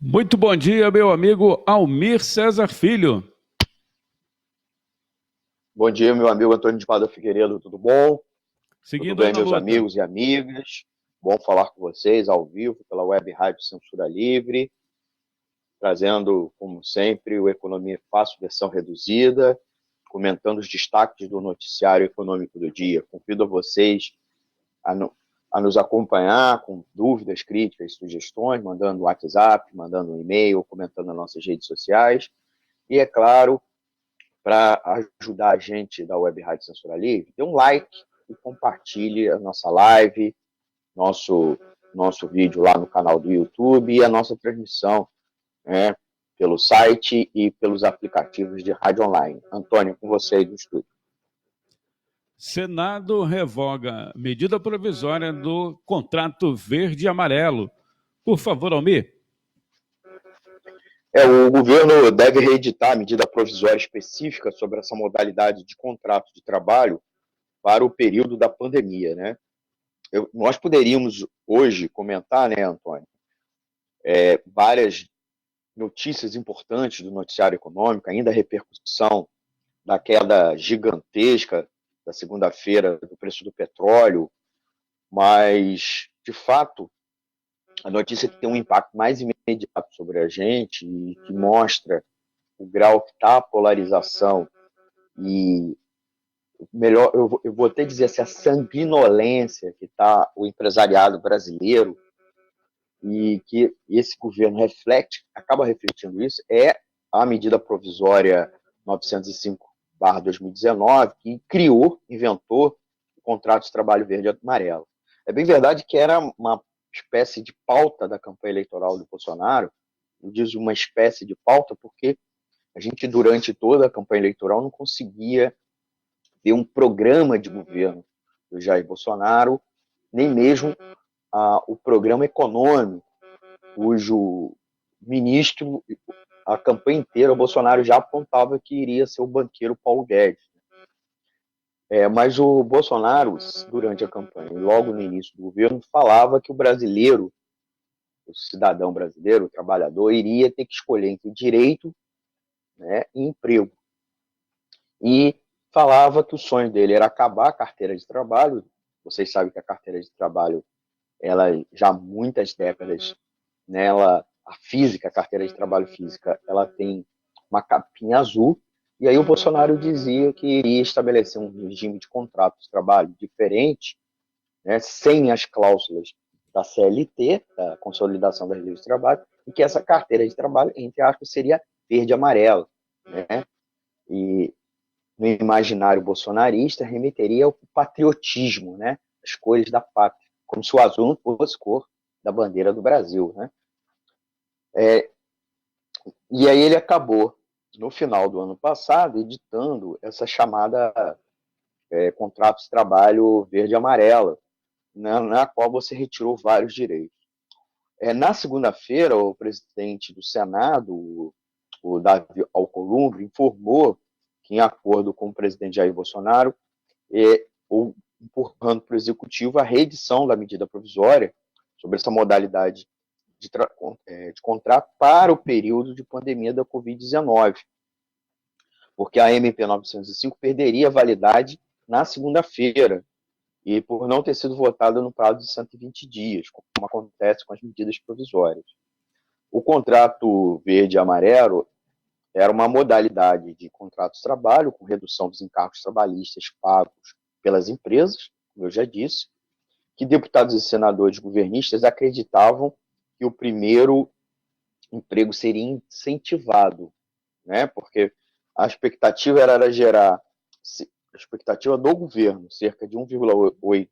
Muito bom dia, meu amigo Almir César Filho. Bom dia, meu amigo Antônio de Padua Figueiredo, tudo bom? Tudo Seguindo aí bem, na meus luta. amigos e amigas? Bom falar com vocês ao vivo pela Web Rádio Censura Livre, trazendo, como sempre, o Economia Fácil, versão reduzida, comentando os destaques do noticiário econômico do dia. Convido a vocês a, no, a nos acompanhar com dúvidas, críticas, sugestões, mandando um WhatsApp, mandando um e-mail, comentando nas nossas redes sociais. E, é claro, para ajudar a gente da Web Rádio Censura Livre, dê um like e compartilhe a nossa live, nosso, nosso vídeo lá no canal do YouTube e a nossa transmissão, né, pelo site e pelos aplicativos de rádio online. Antônio, com você aí do estúdio. Senado revoga medida provisória do contrato verde e amarelo. Por favor, Almir. O governo deve reeditar a medida provisória específica sobre essa modalidade de contrato de trabalho para o período da pandemia, né? Nós poderíamos hoje comentar, né, Antônio, várias notícias importantes do noticiário econômico, ainda a repercussão da queda gigantesca da segunda-feira do preço do petróleo, mas, de fato, a notícia que tem um impacto mais imediato sobre a gente e que mostra o grau que está a polarização e, melhor, eu vou até dizer assim, a sanguinolência que está o empresariado brasileiro e que esse governo reflete, acaba refletindo isso, é a medida provisória 905/2019, que criou, inventou o contrato de trabalho verde e amarelo. É bem verdade que era uma espécie de pauta da campanha eleitoral do Bolsonaro, eu diz uma espécie de pauta porque a gente, durante toda a campanha eleitoral, não conseguia ver um programa de governo do Jair Bolsonaro, nem mesmo o programa econômico cujo ministro, a campanha inteira, o Bolsonaro já apontava que iria ser o banqueiro Paulo Guedes. Mas o Bolsonaro, durante a campanha, logo no início do governo, falava que o brasileiro, o cidadão brasileiro, o trabalhador, iria ter que escolher entre direito, né, e emprego. E falava que o sonho dele era acabar a carteira de trabalho. Vocês sabem que a carteira de trabalho, ela já há muitas décadas, nela, a física, a carteira de trabalho física, ela tem uma capinha azul, e aí o Bolsonaro dizia que iria estabelecer um regime de contrato de trabalho diferente, né, sem as cláusulas da CLT, da Consolidação das Leis de Trabalho, e que essa carteira de trabalho, entre aspas, seria verde e amarela, né? E no imaginário bolsonarista remeteria ao patriotismo, né? As cores da pátria, como se o azul não fosse cor da bandeira do Brasil, né? E aí ele acabou, no final do ano passado, editando essa chamada contrato de trabalho verde e amarela, na qual você retirou vários direitos. Na segunda-feira, o presidente do Senado, o Davi Alcolumbre, informou que, em acordo com o presidente Jair Bolsonaro, empurrando para o executivo a reedição da medida provisória sobre essa modalidade de contrato para o período de pandemia da Covid-19, porque a MP 905 perderia validade na segunda-feira, e por não ter sido votada no prazo de 120 dias, como acontece com as medidas provisórias. O contrato verde e amarelo era uma modalidade de contrato de trabalho com redução dos encargos trabalhistas pagos pelas empresas, como eu já disse, que deputados e senadores governistas acreditavam que o primeiro emprego seria incentivado, né? Porque a expectativa era gerar, a expectativa do governo, cerca de 1,8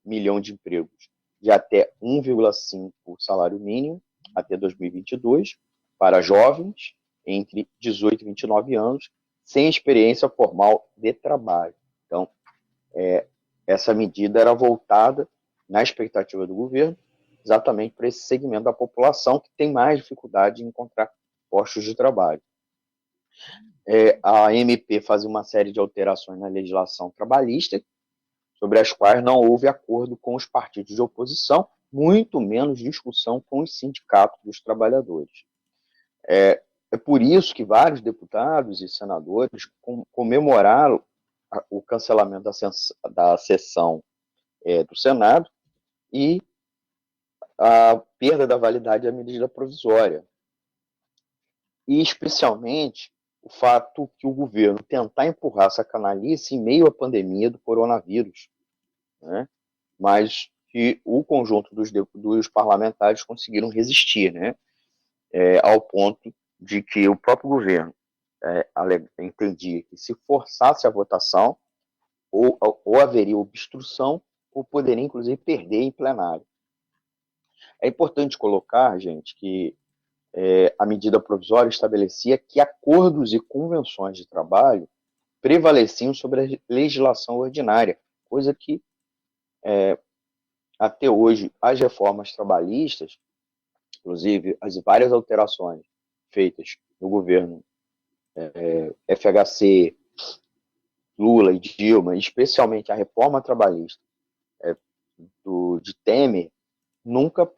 milhão de empregos, de até 1,5 salário mínimo até 2022, para jovens entre 18 e 29 anos, sem experiência formal de trabalho. Então, essa medida era voltada, na expectativa do governo, exatamente para esse segmento da população que tem mais dificuldade em encontrar postos de trabalho. A MP fazia uma série de alterações na legislação trabalhista, sobre as quais não houve acordo com os partidos de oposição, muito menos discussão com os sindicatos dos trabalhadores. É por isso que vários deputados e senadores comemoraram o cancelamento da sessão do Senado e a perda da validade da medida provisória. E, especialmente, o fato que o governo tentar empurrar essa canalice em meio à pandemia do coronavírus, né? Mas que o conjunto dos parlamentares conseguiram resistir, né? Ao ponto de que o próprio governo entendia que se forçasse a votação, ou haveria obstrução, ou poderia, inclusive, perder em plenário. É importante colocar, gente, que a medida provisória estabelecia que acordos e convenções de trabalho prevaleciam sobre a legislação ordinária, coisa que, até hoje, as reformas trabalhistas, inclusive as várias alterações feitas no governo FHC, Lula e Dilma, especialmente a reforma trabalhista de Temer, nunca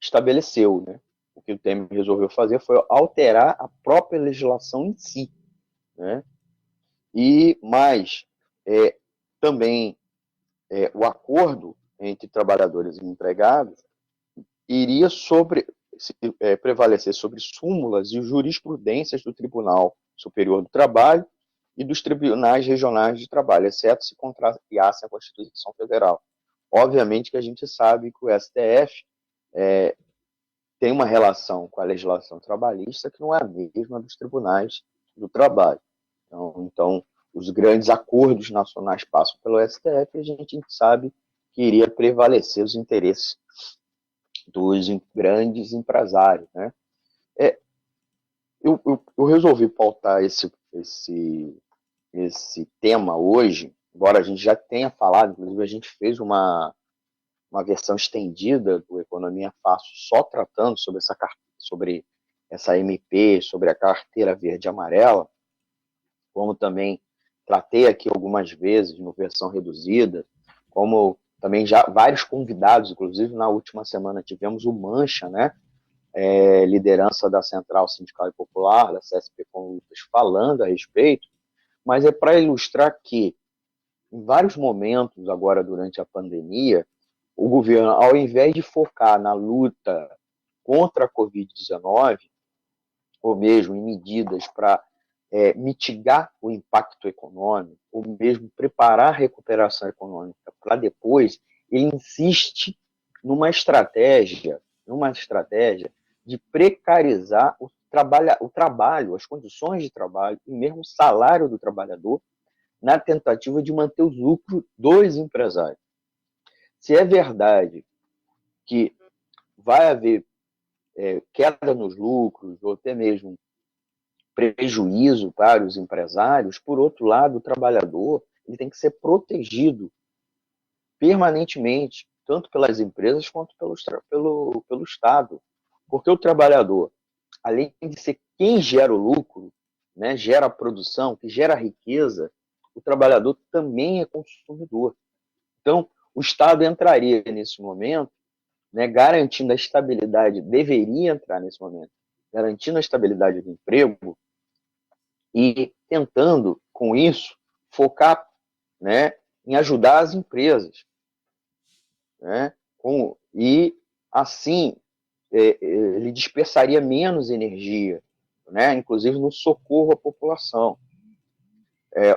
estabeleceu, né? O que o Temer resolveu fazer foi alterar a própria legislação em si, né? E mais, também o acordo entre trabalhadores e empregados iria prevalecer sobre súmulas e jurisprudências do Tribunal Superior do Trabalho e dos tribunais regionais de trabalho, exceto se contrariasse a Constituição Federal. Obviamente que a gente sabe que o STF tem uma relação com a legislação trabalhista que não é a mesma dos tribunais do trabalho. Então, os grandes acordos nacionais passam pelo STF e a gente sabe que iria prevalecer os interesses dos grandes empresários, né? Eu resolvi pautar esse tema hoje, embora a gente já tenha falado, inclusive a gente fez uma versão estendida do Economia Fácil só tratando sobre essa MP, sobre a carteira verde e amarela, como também tratei aqui algumas vezes no versão reduzida, como também já vários convidados, inclusive na última semana tivemos o Mancha, né? Liderança da Central Sindical e Popular, da CSP com Lutas, falando a respeito, mas é para ilustrar que, em vários momentos agora durante a pandemia, o governo, ao invés de focar na luta contra a Covid-19, ou mesmo em medidas para mitigar o impacto econômico, ou mesmo preparar a recuperação econômica para depois, ele insiste numa estratégia de precarizar o trabalho, as condições de trabalho e mesmo o salário do trabalhador, na tentativa de manter os lucros dos empresários. Se é verdade que vai haver queda nos lucros, ou até mesmo prejuízo para os empresários, por outro lado, o trabalhador ele tem que ser protegido permanentemente, tanto pelas empresas quanto pelo Estado. Porque o trabalhador, além de ser quem gera o lucro, né, gera a produção, que gera a riqueza, o trabalhador também é consumidor. Então, o Estado entraria nesse momento, né, garantindo a estabilidade, deveria entrar nesse momento, garantindo a estabilidade do emprego e tentando, com isso, focar, né, em ajudar as empresas. Né, e, assim, ele dispersaria menos energia, né, inclusive no socorro à população.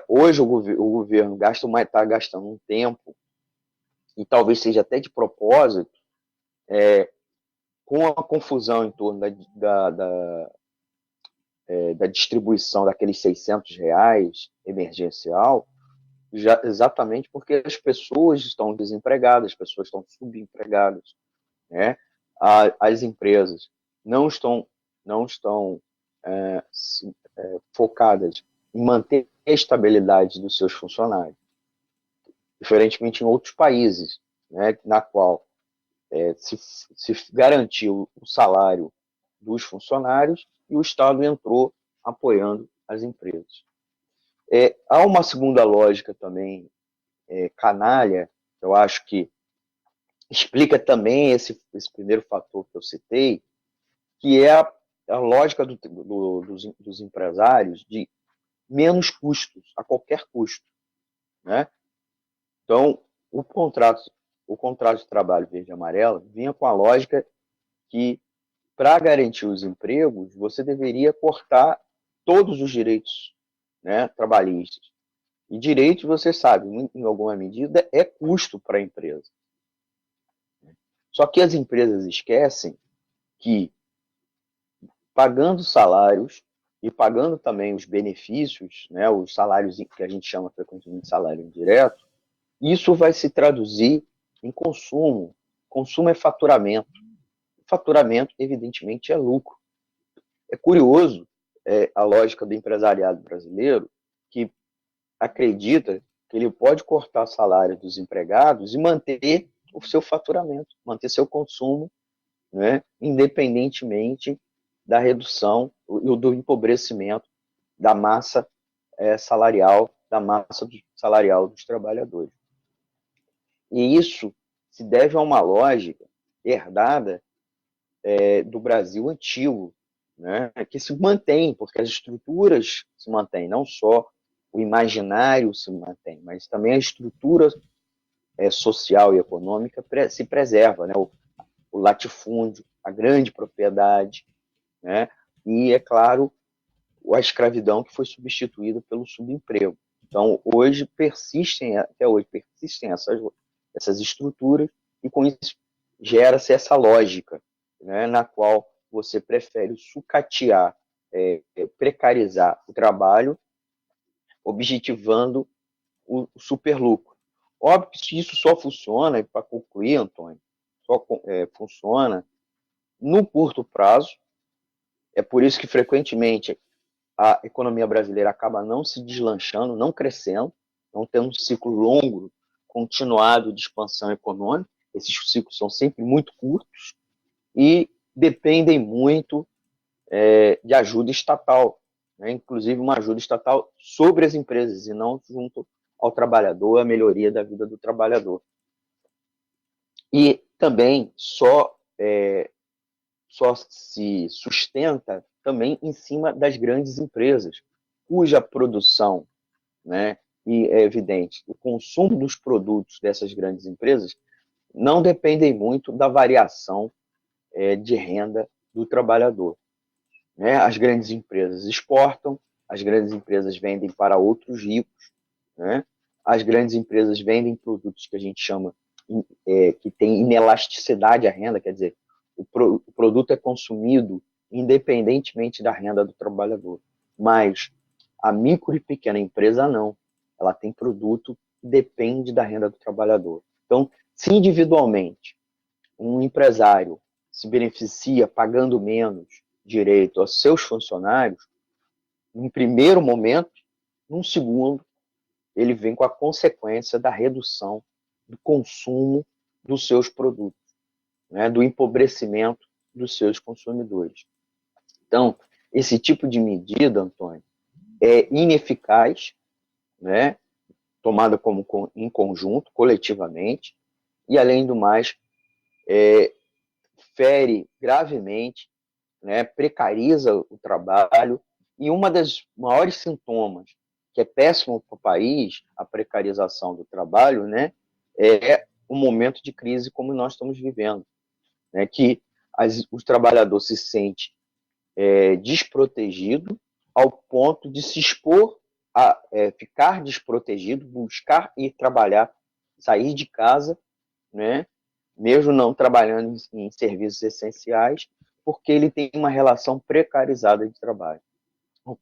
Hoje o governo está gastando um tempo, e talvez seja até de propósito, com a confusão em torno da distribuição daqueles R$ 600 emergencial, exatamente porque as pessoas estão desempregadas, as pessoas estão subempregadas, né? As empresas não estão focadas em manter a estabilidade dos seus funcionários, diferentemente em outros países, né, na qual se garantiu o salário dos funcionários e o Estado entrou apoiando as empresas. Há uma segunda lógica também canalha, eu acho que explica também esse primeiro fator que eu citei, que é a lógica dos empresários de menos custos, a qualquer custo, né? Então, o contrato de trabalho verde e amarelo vinha com a lógica que, para garantir os empregos, você deveria cortar todos os direitos, né, trabalhistas. E direitos, você sabe, em alguma medida, é custo para a empresa. Só que as empresas esquecem que, pagando salários e pagando também os benefícios, né, os salários que a gente chama frequentemente de salário indireto, isso vai se traduzir em consumo. Consumo é faturamento. Faturamento, evidentemente, é lucro. É curioso a lógica do empresariado brasileiro, que acredita que ele pode cortar o salário dos empregados e manter o seu faturamento, manter seu consumo, né, independentemente da redução e do empobrecimento da massa salarial, salarial dos trabalhadores. E isso se deve a uma lógica herdada do Brasil antigo, né, que se mantém, porque as estruturas se mantêm, não só o imaginário se mantém, mas também a estrutura social e econômica se preserva, né, o latifúndio, a grande propriedade, né, e, é claro, a escravidão que foi substituída pelo subemprego. Então, até hoje persistem essas estruturas, e com isso gera-se essa lógica, né, na qual você prefere sucatear, precarizar o trabalho, objetivando o superlucro. Óbvio que isso só funciona, e para concluir, Antônio, só funciona no curto prazo. É por isso que, frequentemente, a economia brasileira acaba não se deslanchando, não crescendo, não tendo um ciclo longo, continuado de expansão econômica. Esses ciclos são sempre muito curtos e dependem muito de ajuda estatal, né? Inclusive uma ajuda estatal sobre as empresas e não junto ao trabalhador, a melhoria da vida do trabalhador. E também só se sustenta também em cima das grandes empresas, cuja produção, né, e é evidente, o consumo dos produtos dessas grandes empresas não dependem muito da variação de renda do trabalhador, né? As grandes empresas exportam, as grandes empresas vendem para outros ricos, né? As grandes empresas vendem produtos que a gente chama que tem inelasticidade à renda, quer dizer, o produto é consumido independentemente da renda do trabalhador. Mas a micro e pequena empresa não. Ela tem produto que depende da renda do trabalhador. Então, se individualmente um empresário se beneficia pagando menos direito aos seus funcionários, em primeiro momento, num segundo, ele vem com a consequência da redução do consumo dos seus produtos, né, do empobrecimento dos seus consumidores. Então, esse tipo de medida, Antônio, é ineficaz, né, tomada em conjunto, coletivamente, e, além do mais, fere gravemente, né, precariza o trabalho, e uma das maiores sintomas que é péssimo para o país, a precarização do trabalho, né, é um momento de crise como nós estamos vivendo, né, que os trabalhadores se sentem desprotegido ao ponto de se expor a ficar desprotegido, buscar ir trabalhar, sair de casa, né, mesmo não trabalhando em serviços essenciais, porque ele tem uma relação precarizada de trabalho.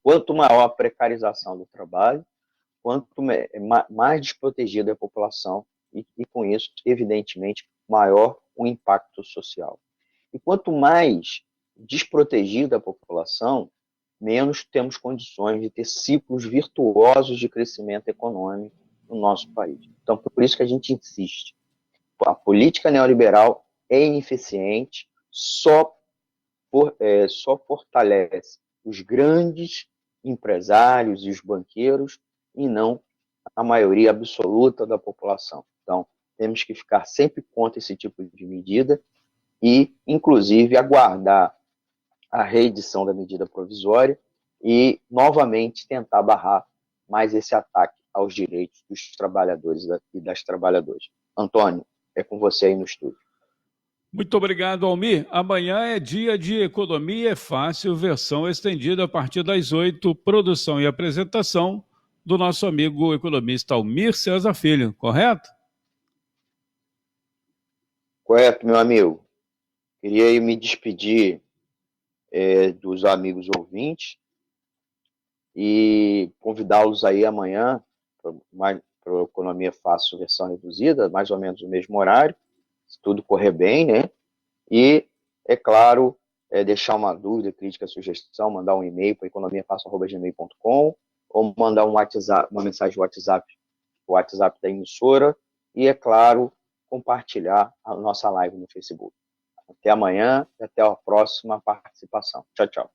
Quanto maior a precarização do trabalho, quanto mais desprotegida é a população, e com isso, evidentemente, maior o impacto social. E quanto mais desprotegida a população, menos temos condições de ter ciclos virtuosos de crescimento econômico no nosso país. Então, por isso que a gente insiste. A política neoliberal é ineficiente, só fortalece os grandes empresários e os banqueiros e não a maioria absoluta da população. Então, temos que ficar sempre contra esse tipo de medida e, inclusive, aguardar a reedição da medida provisória e, novamente, tentar barrar mais esse ataque aos direitos dos trabalhadores e das trabalhadoras. Antônio, é com você aí no estúdio. Muito obrigado, Almir. Amanhã é dia de Economia é Fácil, versão estendida a partir das 8, produção e apresentação do nosso amigo economista Almir Cesar Filho, correto? Correto, meu amigo. Queria me despedir dos amigos ouvintes e convidá-los aí amanhã para a Economia Fácil, versão reduzida, mais ou menos o mesmo horário, se tudo correr bem, né? E, é claro, deixar uma dúvida, crítica, sugestão, mandar um e-mail para economiafácil@gmail.com ou mandar um WhatsApp, uma mensagem o WhatsApp da emissora e, é claro, compartilhar a nossa live no Facebook. Até amanhã e até a próxima participação. Tchau, tchau.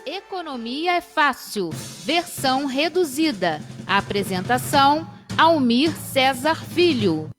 Economia é Fácil, versão reduzida. Apresentação: Almir Cesar Filho.